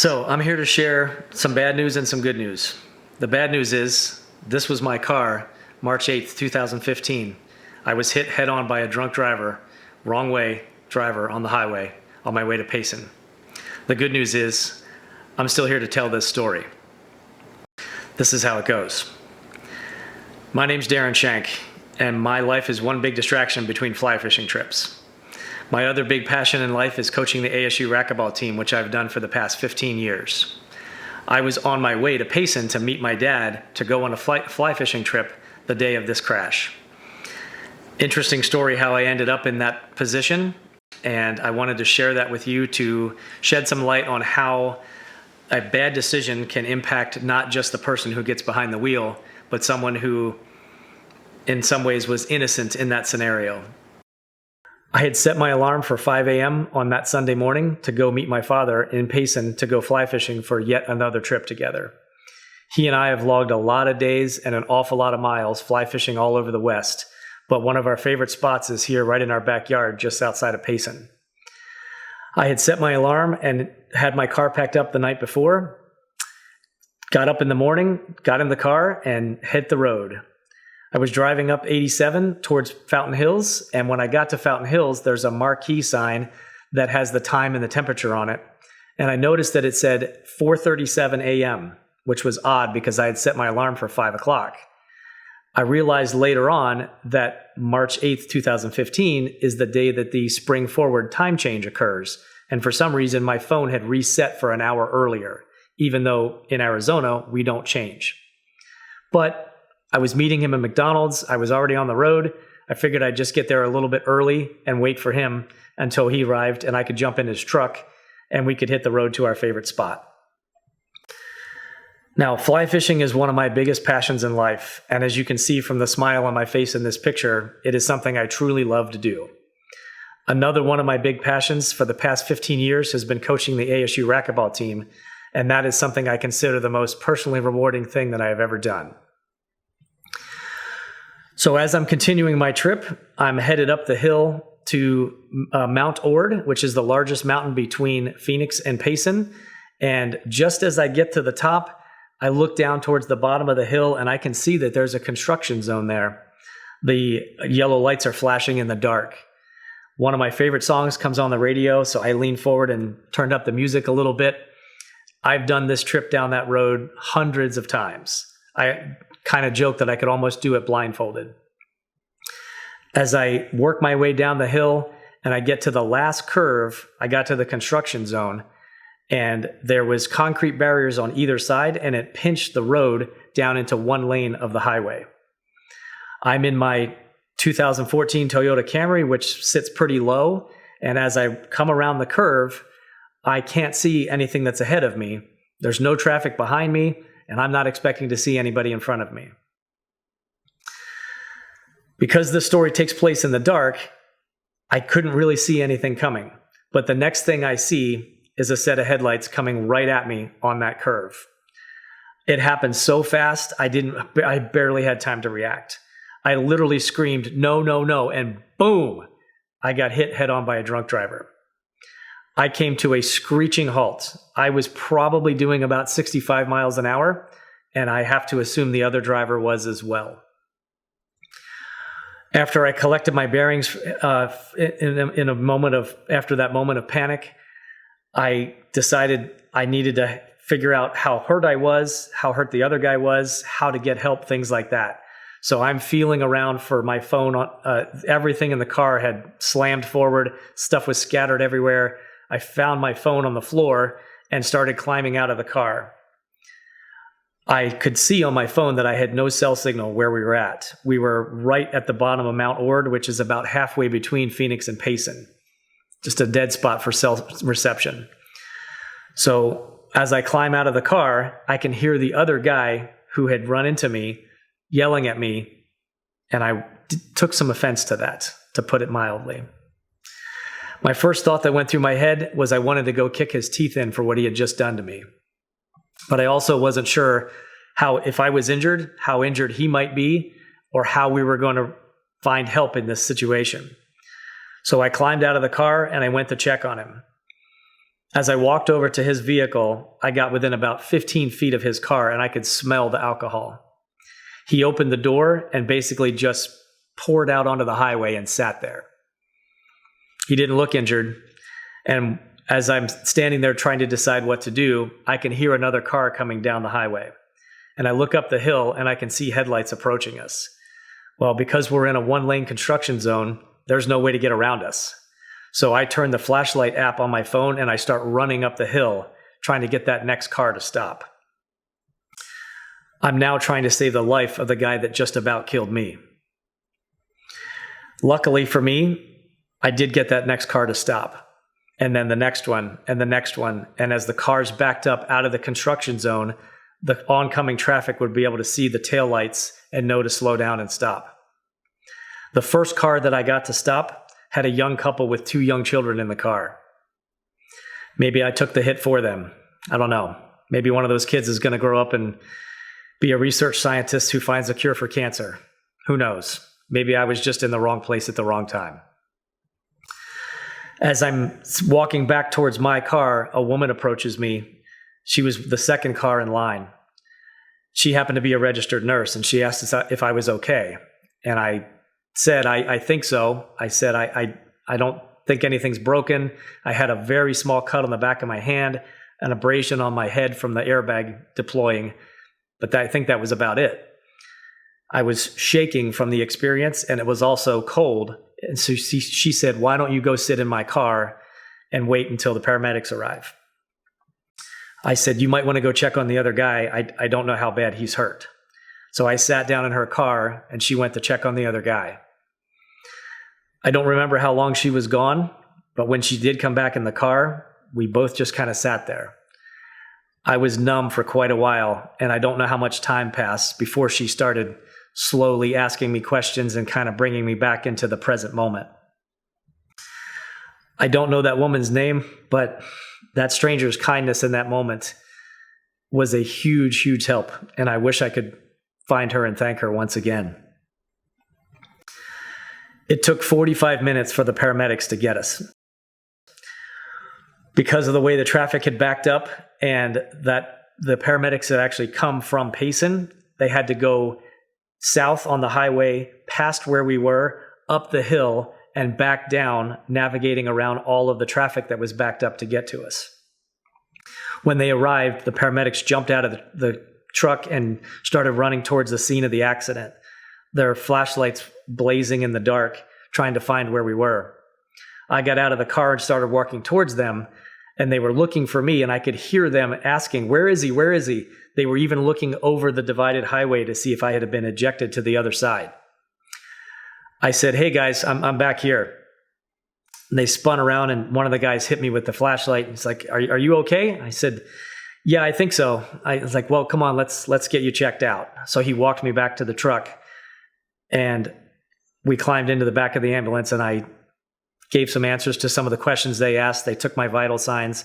So I'm here to share some bad news and some good news. The bad news is this was my car, March 8th, 2015. I was hit head on by a drunk driver, wrong way driver on the highway on my way to Payson. The good news is I'm still here to tell this story. This is how it goes. My name's Darrin Schenck, and my life is one big distraction between fly fishing trips. My other big passion in life is coaching the ASU racquetball team, which I've done for the past 15 years. I was on my way to Payson to meet my dad to go on a fly fishing trip the day of this crash. Interesting story how I ended up in that position, and I wanted to share that with you to shed some light on how a bad decision can impact not just the person who gets behind the wheel, but someone who in some ways was innocent in that scenario. I had set my alarm for 5 a.m. on that Sunday morning to go meet my father in Payson to go fly fishing for yet another trip together. He and I have logged a lot of days and an awful lot of miles fly fishing all over the West, but one of our favorite spots is here right in our backyard just outside of Payson. I had set my alarm and had my car packed up the night before, got up in the morning, got in the car, and hit the road. I was driving up 87 towards Fountain Hills, and when I got to Fountain Hills, there's a marquee sign that has the time and the temperature on it. And I noticed that it said 4:37 a.m., which was odd because I had set my alarm for 5 o'clock. I realized later on that March 8th, 2015 is the day that the spring forward time change occurs. And for some reason, my phone had reset for an hour earlier, even though in Arizona, we don't change. But I was meeting him at McDonald's. I was already on the road. I figured I'd just get there a little bit early and wait for him until he arrived and I could jump in his truck and we could hit the road to our favorite spot. Now, fly fishing is one of my biggest passions in life. And as you can see from the smile on my face in this picture, it is something I truly love to do. Another one of my big passions for the past 15 years has been coaching the ASU racquetball team. And that is something I consider the most personally rewarding thing that I have ever done. So as I'm continuing my trip, I'm headed up the hill to Mount Ord, which is the largest mountain between Phoenix and Payson. And just as I get to the top, I look down towards the bottom of the hill and I can see that there's a construction zone there. The yellow lights are flashing in the dark. One of my favorite songs comes on the radio, so I leaned forward and turned up the music a little bit. I've done this trip down that road hundreds of times. I kind of joke that I could almost do it blindfolded. As I work my way down the hill and I get to the last curve, I got to the construction zone and there was concrete barriers on either side and it pinched the road down into one lane of the highway. I'm in my 2014 Toyota Camry, which sits pretty low. And as I come around the curve, I can't see anything that's ahead of me. There's no traffic behind me. And I'm not expecting to see anybody in front of me. Because this story takes place in the dark, I couldn't really see anything coming. But the next thing I see is a set of headlights coming right at me on that curve. It happened so fast, I barely had time to react. I literally screamed, "No, no, no," and boom, I got hit head on by a drunk driver. I came to a screeching halt. I was probably doing about 65 miles an hour, and I have to assume the other driver was as well. After I collected my bearings after that moment of panic, I decided I needed to figure out how hurt I was, how hurt the other guy was, how to get help, things like that. So I'm feeling around for my phone. Everything in the car had slammed forward. Stuff was scattered everywhere. I found my phone on the floor and started climbing out of the car. I could see on my phone that I had no cell signal where we were at. We were right at the bottom of Mount Ord, which is about halfway between Phoenix and Payson. Just a dead spot for cell reception. So as I climb out of the car, I can hear the other guy who had run into me yelling at me, and I took some offense to that, to put it mildly. My first thought that went through my head was I wanted to go kick his teeth in for what he had just done to me. But I also wasn't sure how, if I was injured, how injured he might be, or how we were going to find help in this situation. So I climbed out of the car and I went to check on him. As I walked over to his vehicle, I got within about 15 feet of his car and I could smell the alcohol. He opened the door and basically just poured out onto the highway and sat there. He didn't look injured. And as I'm standing there trying to decide what to do, I can hear another car coming down the highway. And I look up the hill and I can see headlights approaching us. Well, because we're in a one-lane construction zone, there's no way to get around us. So I turn the flashlight app on my phone and I start running up the hill, trying to get that next car to stop. I'm now trying to save the life of the guy that just about killed me. Luckily for me, I did get that next car to stop. And then the next one, and the next one. And as the cars backed up out of the construction zone, the oncoming traffic would be able to see the taillights and know to slow down and stop. The first car that I got to stop had a young couple with 2 young children in the car. Maybe I took the hit for them. I don't know. Maybe one of those kids is going to grow up and be a research scientist who finds a cure for cancer. Who knows? Maybe I was just in the wrong place at the wrong time. As I'm walking back towards my car, a woman approaches me. She was the second car in line. She happened to be a registered nurse, and she asked us if I was okay. And I said, I think so. I said, I don't think anything's broken. I had a very small cut on the back of my hand, an abrasion on my head from the airbag deploying, but I think that was about it. I was shaking from the experience, and it was also cold. And so she said, why don't you go sit in my car and wait until the paramedics arrive? I said, you might want to go check on the other guy. I don't know how bad he's hurt. So I sat down in her car and she went to check on the other guy. I don't remember how long she was gone, but when she did come back in the car, we both just kind of sat there. I was numb for quite a while, and I don't know how much time passed before she started slowly asking me questions and kind of bringing me back into the present moment. I don't know that woman's name, but that stranger's kindness in that moment was a huge, huge help, and I wish I could find her and thank her once again. It took 45 minutes for the paramedics to get us. Because of the way the traffic had backed up and that the paramedics had actually come from Payson, they had to go south on the highway, past where we were, up the hill, and back down, navigating around all of the traffic that was backed up to get to us. When they arrived, the paramedics jumped out of the truck and started running towards the scene of the accident, their flashlights blazing in the dark, trying to find where we were. I got out of the car and started walking towards them, and they were looking for me, and I could hear them asking, where is he? Where is he? They were even looking over the divided highway to see if I had been ejected to the other side. I said, hey guys, I'm back here. And they spun around, and one of the guys hit me with the flashlight. He's like, are you okay? I said, yeah, I think so. I was like, well, come on, let's get you checked out. So he walked me back to the truck, and we climbed into the back of the ambulance, and I gave some answers to some of the questions they asked. They took my vital signs,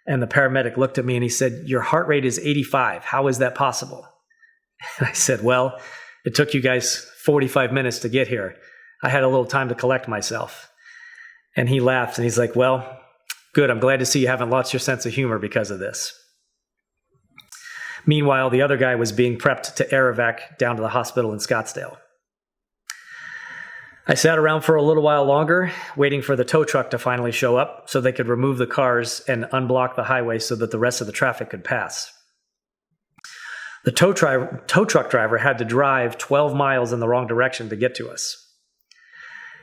and the paramedic looked at me and he said, your heart rate is 85. How is that possible? And I said, well, it took you guys 45 minutes to get here. I had a little time to collect myself. And he laughed and he's like, well, good. I'm glad to see you haven't lost your sense of humor because of this. Meanwhile, the other guy was being prepped to air evac down to the hospital in Scottsdale. I sat around for a little while longer, waiting for the tow truck to finally show up so they could remove the cars and unblock the highway so that the rest of the traffic could pass. The tow truck driver had to drive 12 miles in the wrong direction to get to us.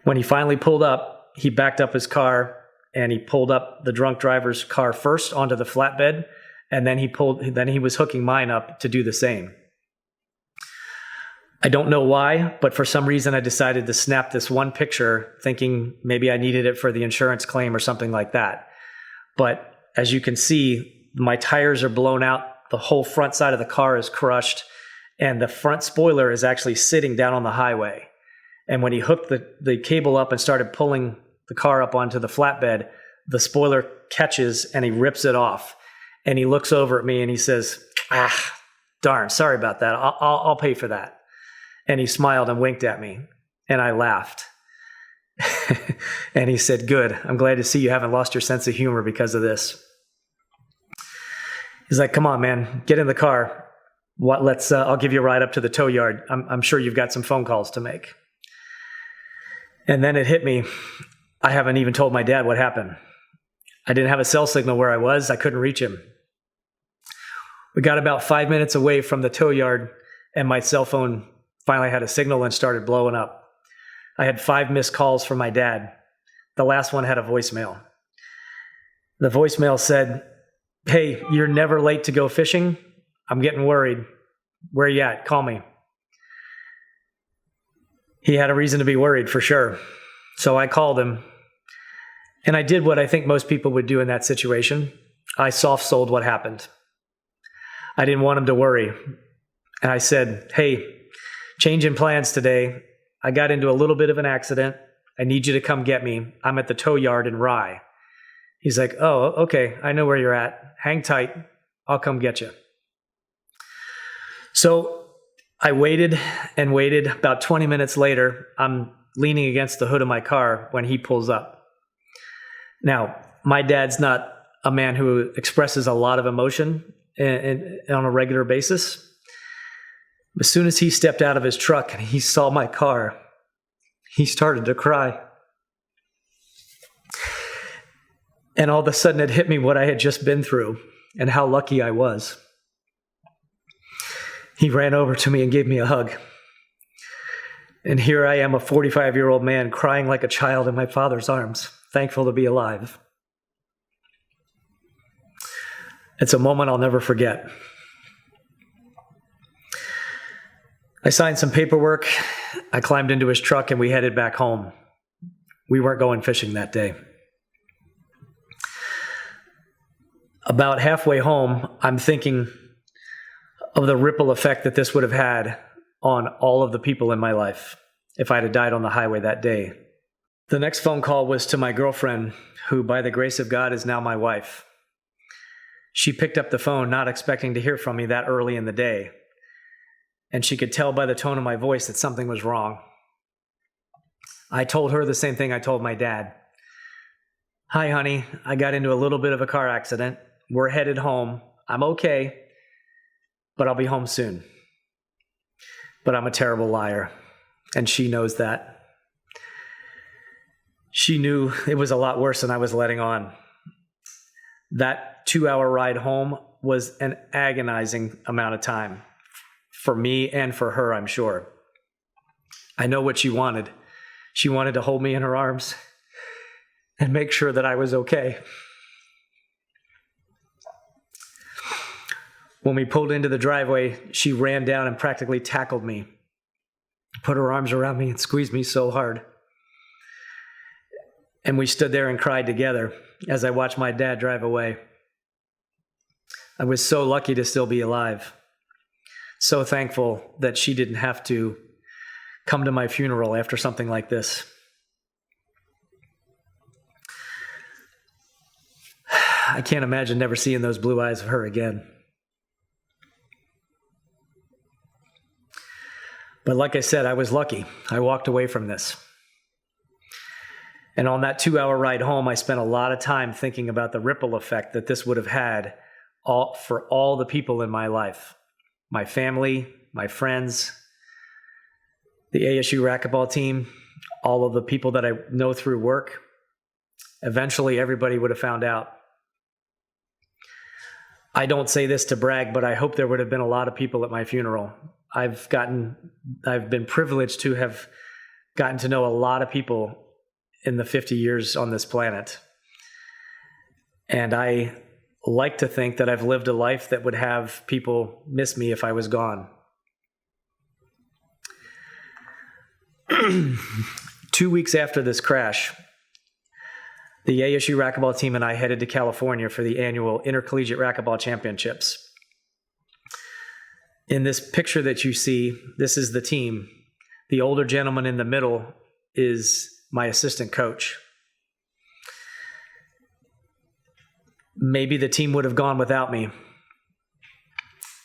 When he finally pulled up, he backed up his car and he pulled up the drunk driver's car first onto the flatbed, and then he was hooking mine up to do the same. I don't know why, but for some reason I decided to snap this one picture thinking maybe I needed it for the insurance claim or something like that. But as you can see, my tires are blown out, the whole front side of the car is crushed, and the front spoiler is actually sitting down on the highway. And when he hooked the cable up and started pulling the car up onto the flatbed, the spoiler catches and he rips it off. And he looks over at me and he says, darn, sorry about that. I'll pay for that. And he smiled and winked at me, and I laughed. And he said, good, I'm glad to see you haven't lost your sense of humor because of this. He's like, come on, man, get in the car. I'll give you a ride up to the tow yard. I'm sure you've got some phone calls to make. And then it hit me. I haven't even told my dad what happened. I didn't have a cell signal where I was. I couldn't reach him. We got about 5 minutes away from the tow yard, and my cell phone finally had a signal and started blowing up. I had 5 missed calls from my dad. The last one had a voicemail. The voicemail said, hey, you're never late to go fishing? I'm getting worried. Where you at? Call me. He had a reason to be worried for sure. So I called him, and I did what I think most people would do in that situation. I soft-sold what happened. I didn't want him to worry. And I said, hey, changing plans today. I got into a little bit of an accident. I need you to come get me. I'm at the tow yard in Rye. He's like, oh, okay, I know where you're at. Hang tight. I'll come get you. So I waited and waited. About 20 minutes later, I'm leaning against the hood of my car when he pulls up. Now, my dad's not a man who expresses a lot of emotion on a regular basis. As soon as he stepped out of his truck and he saw my car, he started to cry. And all of a sudden it hit me what I had just been through and how lucky I was. He ran over to me and gave me a hug. And here I am, a 45-year-old man crying like a child in my father's arms, thankful to be alive. It's a moment I'll never forget. I signed some paperwork. I climbed into his truck and we headed back home. We weren't going fishing that day. About halfway home, I'm thinking of the ripple effect that this would have had on all of the people in my life if I'd have died on the highway that day. The next phone call was to my girlfriend, who by the grace of God is now my wife. She picked up the phone, not expecting to hear from me that early in the day. And she could tell by the tone of my voice that something was wrong. I told her the same thing I told my dad. Hi, honey. I got into a little bit of a car accident. We're headed home. I'm okay, but I'll be home soon. But I'm a terrible liar, and she knows that. She knew it was a lot worse than I was letting on. That 2-hour ride home was an agonizing amount of time for me and for her, I'm sure. I know what she wanted. She wanted to hold me in her arms and make sure that I was okay. When we pulled into the driveway, she ran down and practically tackled me, put her arms around me and squeezed me so hard. And we stood there and cried together as I watched my dad drive away. I was so lucky to still be alive. So thankful that she didn't have to come to my funeral after something like this. I can't imagine never seeing those blue eyes of her again. But like I said, I was lucky. I walked away from this. And on that 2-hour ride home, I spent a lot of time thinking about the ripple effect that this would have had for all the people in my life. My family, my friends, the ASU racquetball team, all of the people that I know through work. Eventually, everybody would have found out. I don't say this to brag, but I hope there would have been a lot of people at my funeral. I've been privileged to have gotten to know a lot of people in the 50 years on this planet. And I like to think that I've lived a life that would have people miss me if I was gone. 2 weeks after this crash, the ASU racquetball team and I headed to California for the annual Intercollegiate Racquetball Championships. In this picture that you see, this is the team. The older gentleman in the middle is my assistant coach. Maybe the team would have gone without me.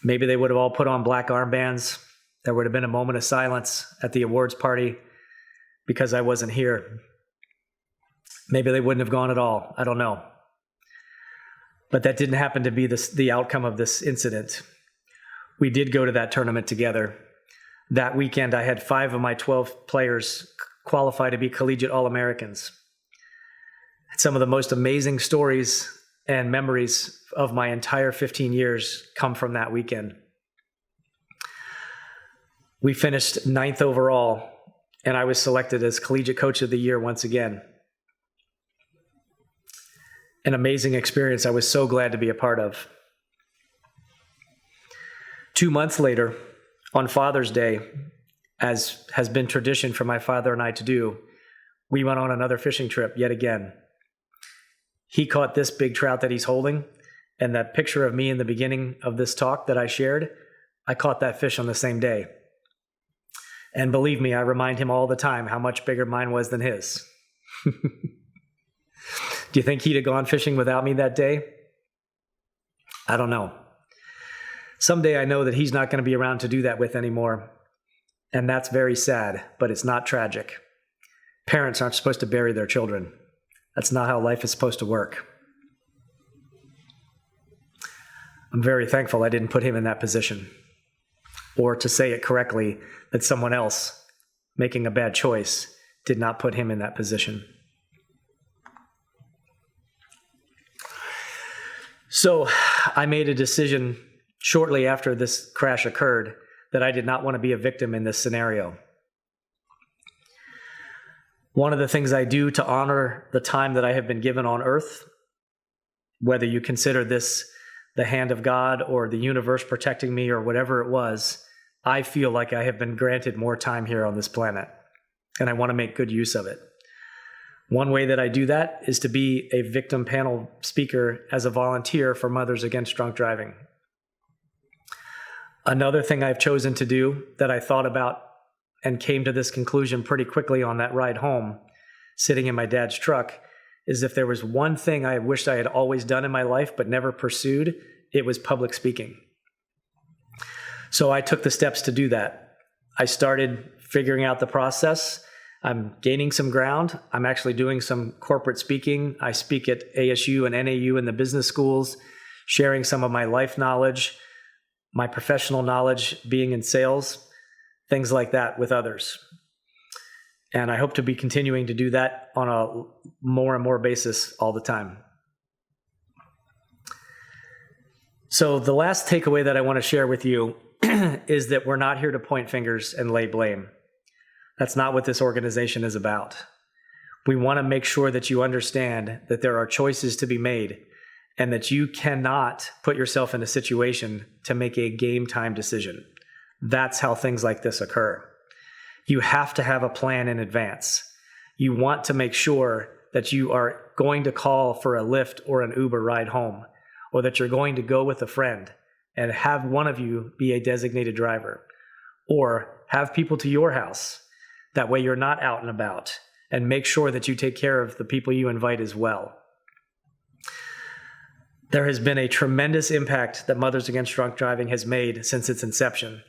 Maybe they would have all put on black armbands. There would have been a moment of silence at the awards party because I wasn't here. Maybe they wouldn't have gone at all. I don't know. But that didn't happen to be the outcome of this incident. We did go to that tournament together. That weekend, I had 5 of my 12 players qualify to be collegiate All-Americans. Some of the most amazing stories and memories of my entire 15 years come from that weekend. We finished 9th overall, and I was selected as Collegiate Coach of the Year once again. An amazing experience I was so glad to be a part of. 2 months later, on Father's Day, as has been tradition for my father and I to do, we went on another fishing trip yet again. He caught this big trout that he's holding, and that picture of me in the beginning of this talk that I shared, I caught that fish on the same day. And believe me, I remind him all the time how much bigger mine was than his. Do you think he'd have gone fishing without me that day? I don't know. Someday I know that he's not going to be around to do that with anymore. And that's very sad, but it's not tragic. Parents aren't supposed to bury their children. That's not how life is supposed to work. I'm very thankful I didn't put him in that position. Or to say it correctly, that someone else making a bad choice did not put him in that position. So I made a decision shortly after this crash occurred that I did not want to be a victim in this scenario. One of the things I do to honor the time that I have been given on earth, whether you consider this the hand of God or the universe protecting me or whatever it was, I feel like I have been granted more time here on this planet, and I want to make good use of it. One way that I do that is to be a victim panel speaker as a volunteer for Mothers Against Drunk Driving. Another thing I've chosen to do that I thought about and came to this conclusion pretty quickly on that ride home, sitting in my dad's truck, is if there was one thing I wished I had always done in my life but never pursued, it was public speaking. So I took the steps to do that. I started figuring out the process. I'm gaining some ground. I'm actually doing some corporate speaking. I speak at ASU and NAU in the business schools, sharing some of my life knowledge, my professional knowledge, being in sales, things like that with others. And I hope to be continuing to do that on a more and more basis all the time. So the last takeaway that I want to share with you is that we're not here to point fingers and lay blame. That's not what this organization is about. We want to make sure that you understand that there are choices to be made and that you cannot put yourself in a situation to make a game time decision. That's how things like this occur. You have to have a plan in advance. You want to make sure that you are going to call for a Lyft or an Uber ride home, or that you're going to go with a friend and have one of you be a designated driver, or have people to your house. That way you're not out and about, and make sure that you take care of the people you invite as well. There has been a tremendous impact that Mothers Against Drunk Driving has made since its inception,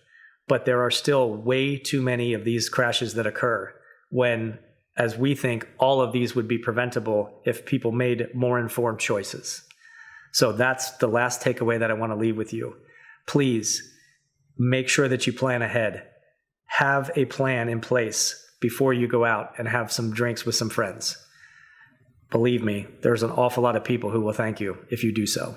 but there are still way too many of these crashes that occur when, as we think, all of these would be preventable if people made more informed choices. So that's the last takeaway that I want to leave with you. Please make sure that you plan ahead. Have a plan in place before you go out and have some drinks with some friends. Believe me, there's an awful lot of people who will thank you if you do so.